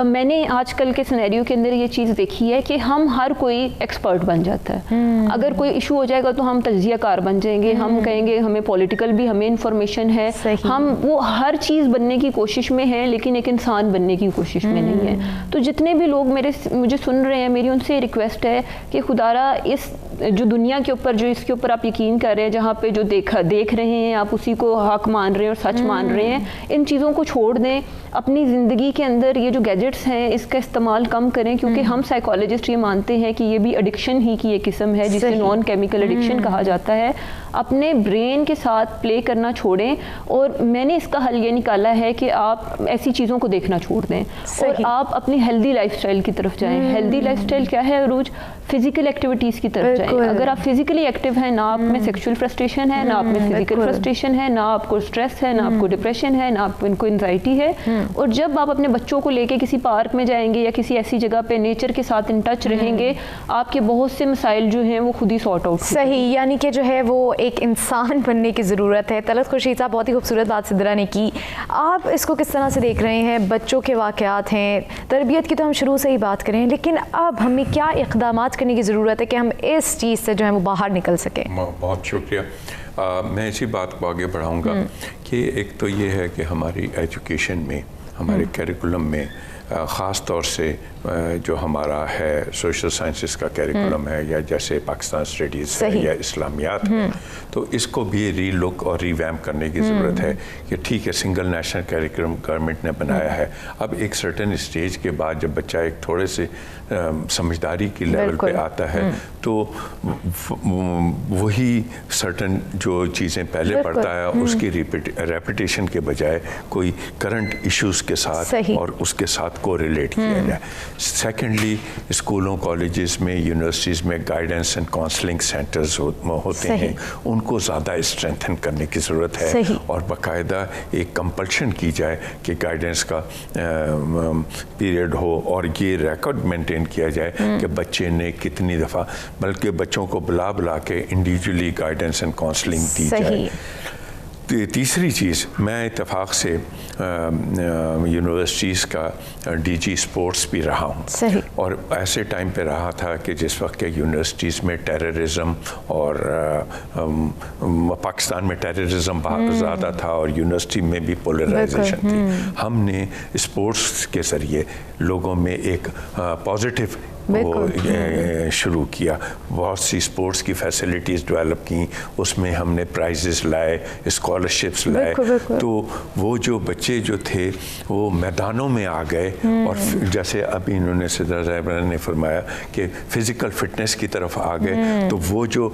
میں نے آج کل کے سینیریو کے اندر یہ چیز دیکھی ہے کہ ہم ہر کوئی ایکسپرٹ بن جاتا ہے. اگر کوئی ایشو ہو جائے گا تو ہم تجزیہ کار بن جائیں گے، ہم کہیں گے ہمیں پولیٹیکل بھی ہمیں انفارمیشن ہے. ہم وہ ہر چیز بننے کی کوشش میں ہیں لیکن ایک انسان بننے کی کوشش میں نہیں ہے. تو جتنے بھی لوگ مجھے سن رہے ہیں، میری ان سے ریکویسٹ ہے کہ خدارا اس جو دنیا کے اوپر، جو اس کے اوپر آپ یقین کر رہے ہیں، جہاں پہ جو دیکھ رہے ہیں آپ اسی کو حق مان رہے ہیں اور سچ مان رہے ہیں، ان چیزوں کو چھوڑ دیں. اپنی زندگی کے اندر یہ جو گیجٹس ہیں اس کا استعمال کم کریں، کیونکہ ہم سائیکالوجسٹ یہ مانتے ہیں کہ یہ بھی ایڈکشن ہی کی ایک قسم ہے جسے نان کیمیکل ایڈکشن کہا جاتا ہے. اپنے برین کے ساتھ پلے کرنا چھوڑیں، اور میں نے اس کا حل یہ نکالا ہے کہ آپ ایسی چیزوں کو دیکھنا چھوڑ دیں اور آپ اپنی ہیلدی لائف سٹائل کی طرف جائیں. ہیلدی لائف سٹائل کیا ہے عروج؟ فزیکل ایکٹیویٹیز کی طرف جائیں. اگر آپ فزیکلی ایکٹیو ہیں، نہ آپ میں سیکشل فرسٹریشن ہے، نہ آپ میں فزیکل فرسٹریشن ہے، نہ آپ کو اسٹریس ہے، نہ آپ کو ڈپریشن ہے، نہ آپ کو انزائٹی ہے. اور جب آپ اپنے بچوں کو لے کے کسی پارک میں جائیں گے یا کسی ایسی جگہ پہ نیچر کے ساتھ ان ٹچ رہیں گے، آپ کے بہت سے مسائل جو ہیں وہ خود ہی سارٹ آؤٹ. صحیح، یعنی کہ جو ہے وہ ایک انسان بننے کی ضرورت ہے. طلعت خورشید صاحب بہت ہی خوبصورت بات سدرا نے کی. آپ اس کو کس طرح سے دیکھ رہے ہیں؟ بچوں کے واقعات ہیں، تربیت کی تو ہم شروع سے ہی بات کریں، لیکن اب ہمیں کیا اقدامات کرنے کی ضرورت ہے کہ ہم اس چیز سے جو ہے وہ باہر نکل سکیں؟ بہت شکریہ. میں اسی بات کو آگے بڑھاؤں گا کہ ایک تو یہ ہے کہ ہماری ایجوکیشن میں، ہمارے کیریکولم میں، خاص طور سے جو ہمارا ہے سوشل سائنسز کا کیریکولم ہے، یا جیسے پاکستان اسٹڈیز ہے یا اسلامیات ہے، تو اس کو بھی ری لک اور ری ویمپ کرنے کی ضرورت ہے. کہ ٹھیک ہے سنگل نیشنل کیریکولم گورنمنٹ نے بنایا ہے، اب ایک سرٹن اسٹیج کے بعد جب بچہ ایک تھوڑے سے سمجھداری کی لیول پہ آتا ہے تو وہی سرٹن جو چیزیں پہلے پڑھتا ہے اس کی ریپیٹیشن کے بجائے کوئی کرنٹ ایشوز کے ساتھ اور اس کے ساتھ کو ریلیٹ کیا جائے. سیکنڈلی اسکولوں، کالجز میں، یونیورسٹیز میں گائیڈنس اینڈ کاؤنسلنگ سینٹرز ہوتے ہیں، ان کو زیادہ اسٹرینتھن کرنے کی ضرورت ہے، اور باقاعدہ ایک کمپلشن کی جائے کہ گائیڈنس کا پیریڈ ہو، اور یہ ریکارڈ مینٹین کیا جائے کہ بچے نے کتنی دفعہ، بلکہ بچوں کو بلا کے انڈیویجولی گائیڈنس اینڈ کاؤنسلنگ دی جائے. تیسری چیز، میں اتفاق سے یونیورسٹیز کا ڈی جی اسپورٹس بھی رہا ہوں، اور ایسے ٹائم پہ رہا تھا کہ جس وقت کہ یونیورسٹیز میں ٹیررزم اور پاکستان میں ٹیررزم بہت زیادہ تھا اور یونیورسٹی میں بھی پولرائزیشن تھی. ہم نے اسپورٹس کے ذریعے لوگوں میں ایک پازیٹیو شروع کیا. بہت سی اسپورٹس کی فیسلٹیز ڈیولپ کی، اس میں ہم نے پرائزز لائے، اسکالرشپس لائے. تو وہ جو بچے جو تھے وہ میدانوں میں آ گئے، اور جیسے ابھی انہوں نے سدرا صاحبہ نے فرمایا کہ فزیکل فٹنس کی طرف آ گئے. تو وہ جو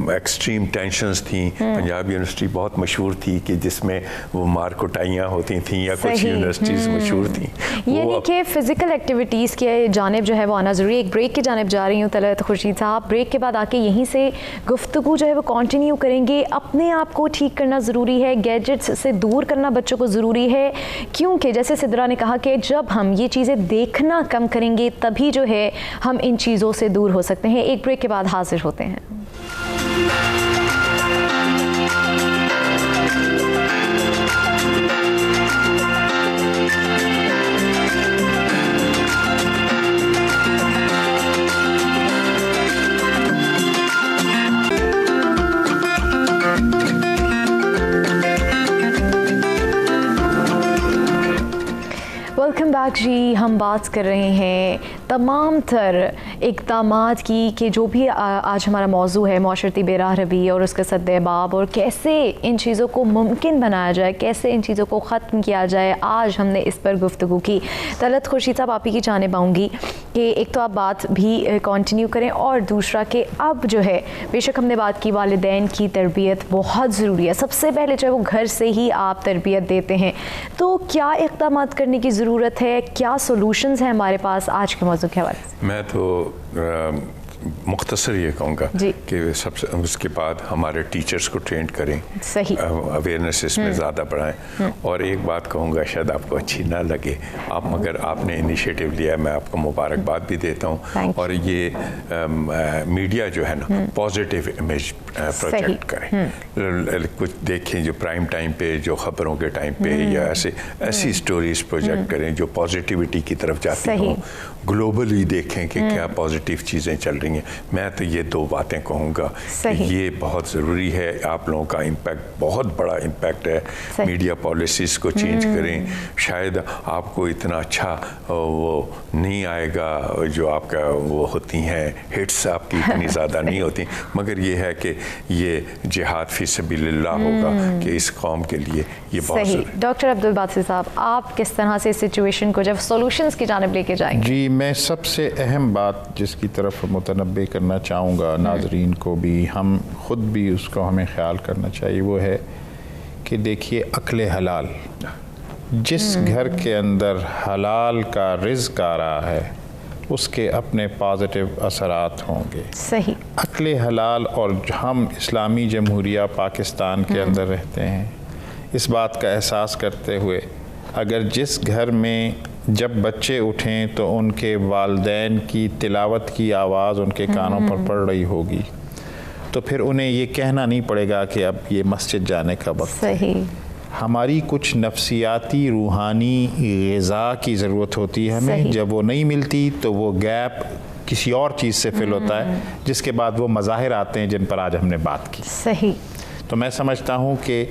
ایکسٹریم ٹینشنز تھیں، پنجاب یونیورسٹی بہت مشہور تھی کہ جس میں وہ مار کٹائیاں ہوتی تھیں، یا کچھ یونیورسٹیز مشہور تھیں. یعنی کہ فزیکل ایکٹیویٹیز کی جانب جو ہے وہ آنا ضروری ہے. ایک بریک کی جانب جا رہی ہوں طلعت خورشید صاحب. بریک کے بعد آ کے یہیں سے گفتگو جو ہے وہ کنٹینیو کریں گے. اپنے آپ کو ٹھیک کرنا ضروری ہے، گیجٹس سے دور کرنا بچوں کو ضروری ہے، کیونکہ جیسے سدرا نے کہا کہ جب ہم یہ چیزیں دیکھنا کم کریں گے تبھی جو ہے ہم ان چیزوں سے دور ہو سکتے ہیں. ایک بریک کے بعد حاضر ہوتے ہیں. वेलकम बैक जी। हम बात कर रहे हैं तमाम तर इक़दामात की कि जो भी आज हमारा मौजू है माशरती बेराह रवी और उसके सद्देबाब, और कैसे इन चीज़ों को मुमकिन बनाया जाए, कैसे इन चीज़ों को ख़त्म किया जाए। आज हमने इस पर गुफ्तगू की। तलत खुर्शीद साहब, आप ही की जानिब आऊँगी कि एक तो आप बात भी कंटिन्यू करें, और दूसरा कि अब जो है बेशक हमने बात की वालिदैन की तरबियत बहुत ज़रूरी है। सबसे पहले चाहे वो घर से ही आप तरबियत देते हैं, तो क्या इक़दामात करने की ज़रूरत है, क्या सोल्यूशंस हैं हमारे पास आज के मौजू के हवाले से? मैं तो मुख्तसर ये कहूँगा कि सबसे उसके बाद हमारे टीचर्स को ट्रेन करें, सही अवेयरनेस इसमें ज़्यादा बढ़ाएं। और एक बात कहूँगा, शायद आपको अच्छी ना लगे, आप मगर आपने इनिशिएटिव लिया, मैं आपको मुबारकबाद भी देता हूँ। और ये मीडिया जो है ना, पॉजिटिव इमेज प्रोजेक्ट करें। कुछ देखें जो प्राइम टाइम पे, जो ख़बरों के टाइम पे, या ऐसी स्टोरीज प्रोजेक्ट करें जो पॉजिटिविटी की तरफ जाती हों। ग्लोबली देखें कि क्या पॉजिटिव चीज़ें चल रही हैं। मैं तो ये दो बातें कहूँगा कि ये बहुत ज़रूरी है। आप लोगों का इम्पैक्ट, बहुत बड़ा इम्पैक्ट है। मीडिया पॉलिसीज़ को चेंज करें। शायद आपको इतना अच्छा वो नहीं आएगा जो आपका वो होती हैं, हिट्स आपकी इतनी ज़्यादा नहीं होती, मगर ये है कि ये जिहाद फी सबीलिल्लाह होगा कि इस कौम के लिए ये बहुत ज़रूरी। डॉक्टर अब्दुल बासित साहब, आप किस तरह से इस सिचुएशन को जब सॉल्यूशंस की जानिब लेके जाएंगे? जी, मैं सबसे अहम बात जिसकी तरफ मुतनब्बे करना चाहूँगा नाजरीन को भी, हम ख़ुद भी उसको हमें ख्याल करना चाहिए, वो है कि देखिए अक्ल हलाल, जिस घर के अंदर हलाल का रिज़्क आ रहा है उसके अपने पॉजिटिव असरात होंगे। सही। अक्ल हलाल, और हम इस्लामी जमहूरिया पाकिस्तान के अंदर रहते हैं, इस बात का एहसास करते हुए अगर जिस घर में जब बच्चे उठें तो उनके वालिदैन की तिलावत की आवाज़ उनके कानों पर पड़ रही होगी, तो फिर उन्हें ये कहना नहीं पड़ेगा कि अब ये मस्जिद जाने का वक्त है। हमारी कुछ नफ्सियाती रूहानी ग़िज़ा की ज़रूरत होती है हमें, जब वो नहीं मिलती तो वो गैप किसी और चीज़ से फिल होता है, जिसके बाद वो मज़ाहिर आते हैं जिन पर आज हमने बात की। सही। तो मैं समझता हूँ कि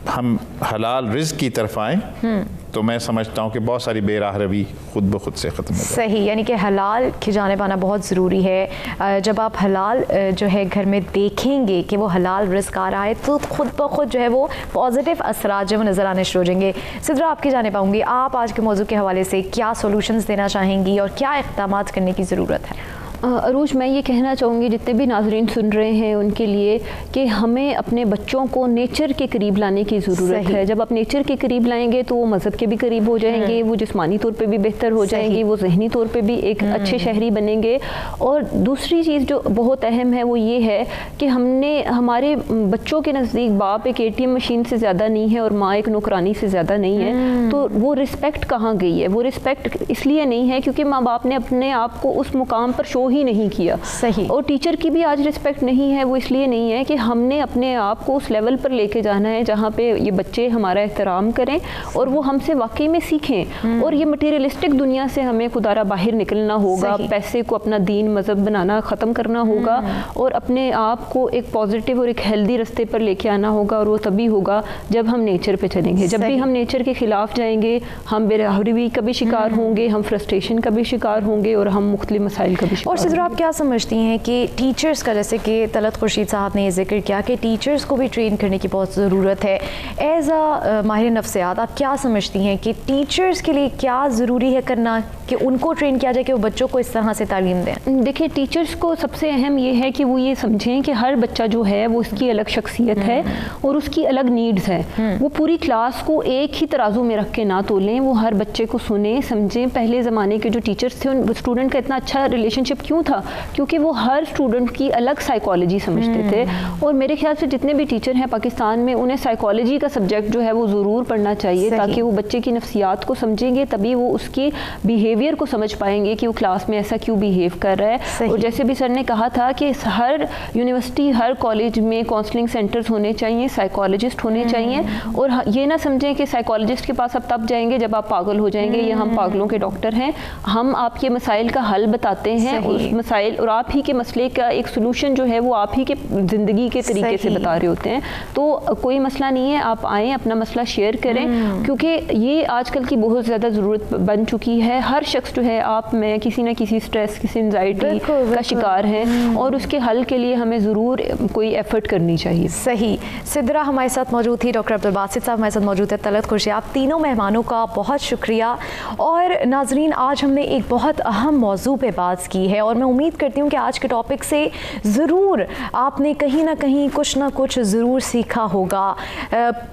हम हलाल रिज़्क की तरफ आएँ तो मैं समझता हूँ कि बहुत सारी बेराह रवी खुद ब खुद से ख़त्म हो जाए। सही, यानी कि हलाल की जानिब आना बहुत ज़रूरी है। जब आप हलाल जो है घर में देखेंगे कि वो हलाल रिज़्क आ रहा है, तो खुद ब खुद जो है वो पॉजिटिव असरात जो नज़र आने शुरू हो जाएंगे। सिद्रा, आपकी जानिब आऊँगी, आप आज के मौजू के हवाले से क्या सोल्यूशंस देना चाहेंगी और क्या इक़दामात करने की ज़रूरत है? अरूज, मैं ये कहना चाहूँगी जितने भी नाज़रीन सुन रहे हैं उनके लिए कि हमें अपने बच्चों को नेचर के करीब लाने की ज़रूरत है। जब आप नेचर के करीब लाएंगे तो वो मज़हब के भी करीब हो जाएंगे, वो जिस्मानी तौर पे भी बेहतर हो जाएंगे, वो ज़हनी तौर पे भी एक अच्छे शहरी बनेंगे। और दूसरी चीज़ जो बहुत अहम है वो ये है कि हमने हमारे बच्चों के नज़दीक बाप एक ATM मशीन से ज़्यादा नहीं है और माँ एक नौकरानी से ज़्यादा नहीं है। तो वो रिस्पेक्ट कहाँ गई है? वो रिस्पेक्ट इसलिए नहीं है क्योंकि माँ बाप ने अपने आप को उस मुकाम पर शो ही नहीं किया। सही। और टीचर की भी आज रिस्पेक्ट नहीं है, वो इसलिए नहीं है कि हमने अपने आप को उस लेवल पर लेके जाना है जहाँ पे ये बच्चे हमारा एहतराम करें और वो हमसे वाकई में सीखें। और ये मटेरियलिस्टिक दुनिया से हमें खुदारा बाहर निकलना होगा, पैसे को अपना दीन मजहब बनाना ख़त्म करना होगा और अपने आप को एक पॉजिटिव और एक हेल्दी रास्ते पर लेके आना होगा। और वो तभी होगा जब हम नेचर पे चलेंगे। जब भी हम नेचर के खिलाफ जाएंगे, हम बेराहरी का भी शिकार होंगे, हम फ्रस्ट्रेशन का भी शिकार होंगे और हम मुख्तलिफ मसाइल का भी शिकार। और सिद्रा, आप क्या समझती हैं कि टीचर्स का, जैसे कि तलत खुर्शीद साहब ने ये जिक्र किया कि टीचर्स को भी ट्रेन करने की बहुत ज़रूरत है, एज अ माहिर नफ्सियात आप क्या समझती हैं कि टीचर्स के लिए क्या ज़रूरी है करना कि उनको ट्रेन किया जाए कि वो बच्चों को इस तरह से तालीम दें? देखिए, टीचर्स को सबसे अहम ये है कि वो ये समझें कि हर बच्चा जो है वो उसकी अलग शख्सियत है और उसकी अलग नीड्स है। वो पूरी क्लास को एक ही तराजू में रख के ना तोलें, वो हर बच्चे को सुने समझें। पहले ज़माने के जो टीचर्स थे उन स्टूडेंट का इतना अच्छा रिलेशनशिप क्यों था? क्योंकि वो हर स्टूडेंट की अलग साइकोलॉजी समझते थे। और मेरे ख्याल से जितने भी टीचर हैं पाकिस्तान में, उन्हें साइकोलॉजी का सब्जेक्ट जो है वो ज़रूर पढ़ना चाहिए, ताकि वो बच्चे की नफ्सियात को समझेंगे, तभी वो उसकी बिहेवियर को समझ पाएंगे कि वो क्लास में ऐसा क्यों बिहेव कर रहा है। और जैसे भी सर ने कहा था कि हर यूनिवर्सिटी, हर कॉलेज में काउंसलिंग सेंटर्स होने चाहिए, साइकोलॉजिस्ट होने चाहिए। और ये ना समझें कि साइकोलॉजिस्ट के पास आप तब जाएंगे जब आप पागल हो जाएंगे, या हम पागलों के डॉक्टर हैं। हम आपके मसाइल का हल बताते हैं, مسائل اور آپ ہی کے مسئلے کا ایک سلوشن جو ہے وہ آپ ہی کے زندگی کے طریقے سے بتا رہے ہوتے ہیں. تو کوئی مسئلہ نہیں ہے, آپ آئیں اپنا مسئلہ شیئر کریں, کیونکہ یہ آج کل کی بہت زیادہ ضرورت بن چکی ہے. ہر شخص جو ہے, آپ میں کسی نہ کسی سٹریس, کسی انزائٹی کا شکار ہے, اور اس کے حل کے لیے ہمیں ضرور کوئی ایفرٹ کرنی چاہیے. صحیح. سدرا ہمارے ساتھ موجود تھی, ڈاکٹر عبدالباسط صاحب ہمارے ساتھ موجود ہے, طلعت قرشی. آپ تینوں مہمانوں کا بہت شکریہ. اور ناظرین, آج ہم نے ایک بہت اہم موضوع پہ بات کی ہے, اور میں امید کرتی ہوں کہ آج کے ٹاپک سے ضرور آپ نے کہیں نہ کہیں کچھ نہ کچھ ضرور سیکھا ہوگا.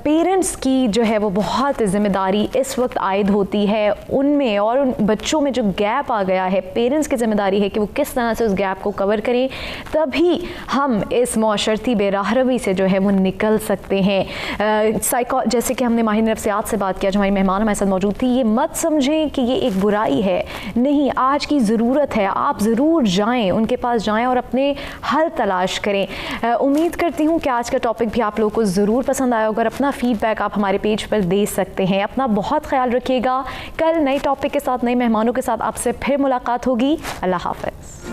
پیرنٹس کی جو ہے وہ بہت ذمہ داری اس وقت عائد ہوتی ہے ان میں, اور ان بچوں میں جو گیپ آ گیا ہے, پیرنٹس کی ذمہ داری ہے کہ وہ کس طرح سے اس گیپ کو کور کریں, تبھی ہم اس معاشرتی بے راہ روی سے جو ہے وہ نکل سکتے ہیں. جیسے کہ ہم نے ماہر نفسیات سے بات کیا, جو ہماری مہمان ہمارے ساتھ موجود تھی, یہ مت سمجھیں کہ یہ ایک برائی ہے, نہیں, آج کی ضرورت ہے. آپ ضرور جائیں, ان کے پاس جائیں اور اپنے حل تلاش کریں. امید کرتی ہوں کہ آج کا ٹاپک بھی آپ لوگوں کو ضرور پسند آیا ہوگا. اپنا فیڈ بیک آپ ہمارے پیج پر دے سکتے ہیں. اپنا بہت خیال رکھیے گا. کل نئے ٹاپک کے ساتھ, نئے مہمانوں کے ساتھ آپ سے پھر ملاقات ہوگی. اللہ حافظ.